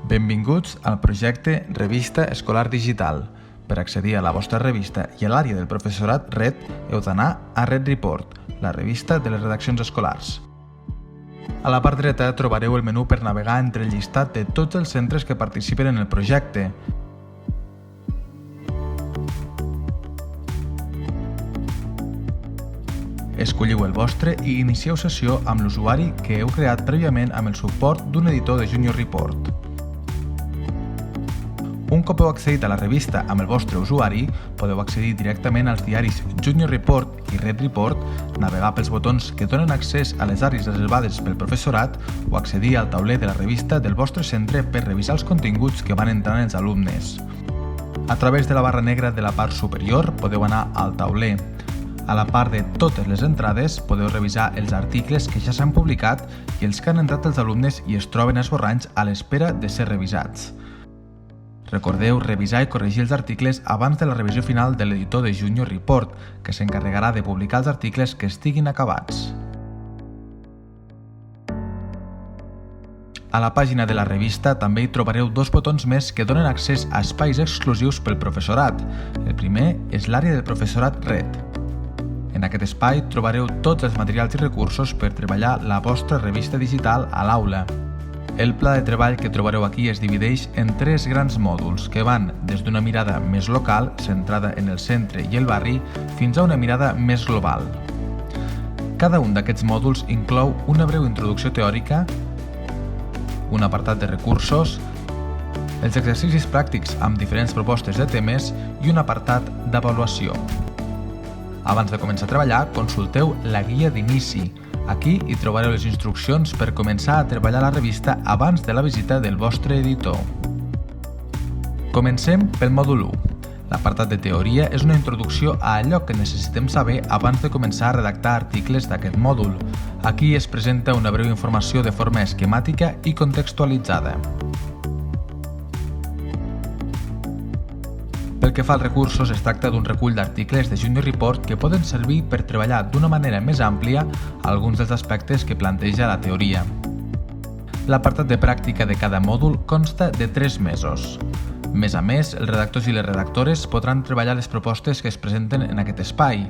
Benvinguts al projecte Revista Escolar Digital. Per accedir a la vostra revista i a l'àrea del professorat RED, heu d'anar a Red Report, la revista de les redaccions escolars. A la part dreta trobareu el menú per navegar entre el llistat de tots els centres que participen en el projecte. Escolliu el vostre i inicieu sessió amb l'usuari que heu creat prèviament amb el suport d'un editor de Junior Report. Un cop heu accedit a la revista amb el vostre usuari, podeu accedir directament als diaris Junior Report i Red Report, navegar pels botons que donen accés a les àrees reservades pel professorat o accedir al tauler de la revista del vostre centre per revisar els continguts que van entrant els alumnes. A través de la barra negra de la part superior podeu anar al tauler. A la part de totes les entrades podeu revisar els articles que ja s'han publicat i els que han entrat els alumnes i es troben esborranys a l'espera de ser revisats. Recordeu revisar i corregir els articles abans de la revisió final de l'editor de Junior Report, que s'encarregarà de publicar els articles que estiguin acabats. A la pàgina de la revista també hi trobareu dos botons més que donen accés a espais exclusius pel professorat. El primer és l'àrea del professorat RED. En aquest espai trobareu tots els materials i recursos per treballar la vostra revista digital a l'aula. El pla de treball que trobareu aquí es divideix en tres grans mòduls que van des d'una mirada més local, centrada en el centre i el barri, fins a una mirada més global. Cada un d'aquests mòduls inclou una breu introducció teòrica, un apartat de recursos, els exercicis pràctics amb diferents propostes de temes i un apartat d'avaluació. Abans de començar a treballar, consulteu la guia d'inici. Aquí hi trobareu les instruccions per començar a treballar la revista abans de la visita del vostre editor. Comencem pel mòdul 1. L'apartat de teoria és una introducció a allò que necessitem saber abans de començar a redactar articles d'aquest mòdul. Aquí es presenta una breu informació de forma esquemàtica i contextualitzada. Pel que fa als recursos, es tracta d'un recull d'articles de Junior Report que poden servir per treballar d'una manera més àmplia alguns dels aspectes que planteja la teoria. L'apartat de pràctica de cada mòdul consta de 3 mesos. Més a més, els redactors i les redactores podran treballar les propostes que es presenten en aquest espai.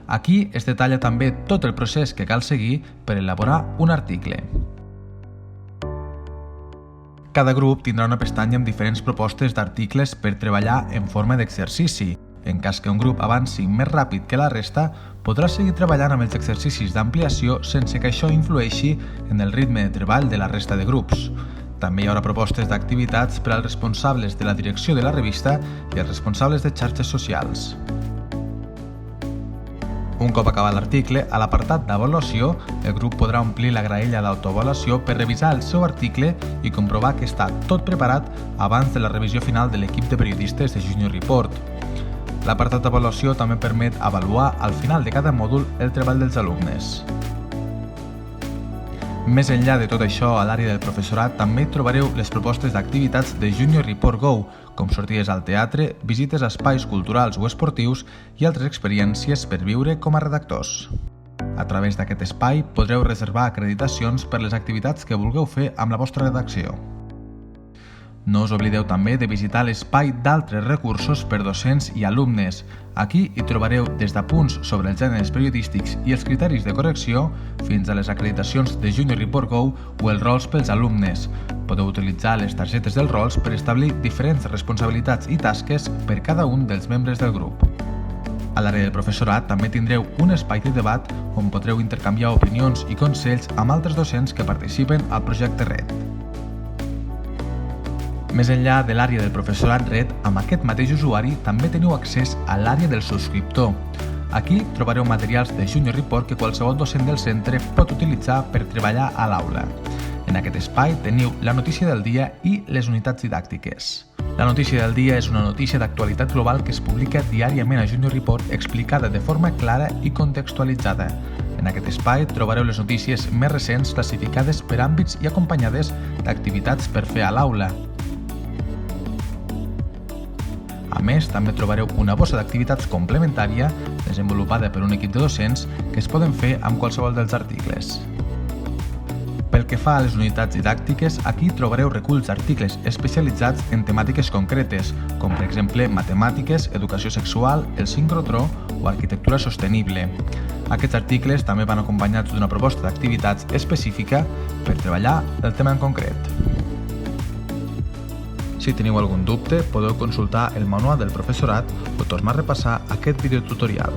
Aquí es detalla també tot el procés que cal seguir per elaborar un article. Cada grup tindrà una pestanya amb diferents propostes d'articles per treballar en forma d'exercici. En cas que un grup avanci més ràpid que la resta, podrà seguir treballant amb els exercicis d'ampliació sense que això influeixi en el ritme de treball de la resta de grups. També hi haurà propostes d'activitats per als responsables de la direcció de la revista i els responsables de xarxes socials. Un cop acabat l'article, a l'apartat d'avaluació, el grup podrà omplir la graella d'autoavaluació per revisar el seu article i comprovar que està tot preparat abans de la revisió final de l'equip de periodistes de Junior Report. L'apartat d'avaluació també permet avaluar al final de cada mòdul el treball dels alumnes. Més enllà de tot això, a l'àrea del professorat també hi trobareu les propostes d'activitats de Junior Report Go, com sortides al teatre, visites a espais culturals o esportius i altres experiències per viure com a redactors. A través d'aquest espai podreu reservar acreditacions per les activitats que vulgueu fer amb la vostra redacció. No us oblideu també de visitar l'espai d'altres recursos per docents i alumnes. Aquí hi trobareu des d'apunts sobre els gèneres periodístics i els criteris de correcció fins a les acreditacions de Junior Report Go o els rols pels alumnes. Podeu utilitzar les targetes dels rols per establir diferents responsabilitats i tasques per cada un dels membres del grup. A l'àrea del professorat també tindreu un espai de debat on podreu intercanviar opinions i consells amb altres docents que participen al projecte RED. Més enllà de l'àrea del professorat RED, amb aquest mateix usuari també teniu accés a l'àrea del subscriptor. Aquí trobareu materials de Junior Report que qualsevol docent del centre pot utilitzar per treballar a l'aula. En aquest espai teniu la notícia del dia i les unitats didàctiques. La notícia del dia és una notícia d'actualitat global que es publica diàriament a Junior Report explicada de forma clara i contextualitzada. En aquest espai trobareu les notícies més recents classificades per àmbits i acompanyades d'activitats per fer a l'aula. A més, també trobareu una bossa d'activitats complementària desenvolupada per un equip de docents que es poden fer amb qualsevol dels articles. Pel que fa a les unitats didàctiques, aquí trobareu reculls d'articles especialitzats en temàtiques concretes, com per exemple matemàtiques, educació sexual, el sincrotró o arquitectura sostenible. Aquests articles també van acompanyats d'una proposta d'activitats específica per treballar el tema en concret. Si teniu algun dubte, podeu consultar el manual del professorat o tornar a repassar aquest videotutorial.